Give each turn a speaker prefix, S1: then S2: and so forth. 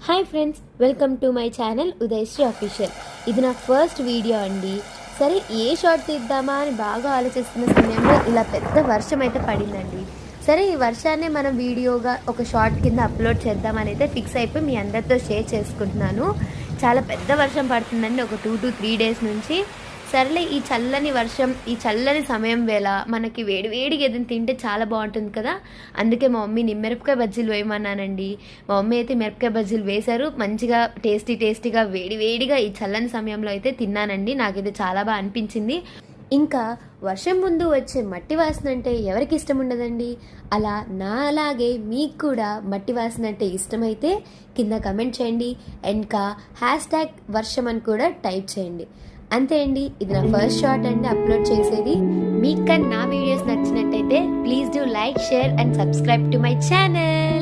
S1: Hi friends, welcome to my channel Udayasri official. ఇది నా first video అండి. సరే, ఏ షార్ట్ తీద్దామా అని బాగా ఆలోచిస్తున్న సమయంలో ఇలా పెద్ద వర్షం అయితే పడిందండి. సరే, ఈ వర్షాన్ని మనం వీడియోగా ఒక షార్ట్ కింద అప్లోడ్ చేద్దామని అయితే ఫిక్స్ అయిపోయి మీ అందరితో షేర్ చేసుకుంటున్నాను. చాలా పెద్ద వర్షం పడుతుందండి, ఒక 2 to 3 days నుంచి. సర్లే, ఈ చల్లని వర్షం, ఈ చల్లని సమయం వేళ మనకి వేడివేడిగా ఏదైనా తింటే చాలా బాగుంటుంది కదా. అందుకే మా మమ్మీని మిరపకాయ బజ్జీలు వేయమన్నానండి. మా మమ్మీ అయితే మిరపకాయ బజ్జీలు వేశారు. మంచిగా టేస్టీగా వేడివేడిగా ఈ చల్లని సమయంలో అయితే తిన్నానండి. నాకైతే చాలా బాగా అనిపించింది. ఇంకా వర్షం ముందు వచ్చే మట్టి వాసన అంటే ఎవరికి ఇష్టం ఉండదండి. అలా అలాగే మీకు కూడా మట్టి వాసన అంటే ఇష్టమైతే కింద కమెంట్ చేయండి. ఇంకా #వర్షం అని కూడా టైప్ చేయండి. అంతే అండి, ఇది నా ఫస్ట్ షార్ట్ అండి అప్లోడ్ చేసేది. మీకు నా వీడియోస్ నచ్చినట్టయితే please do like, share and subscribe to my channel.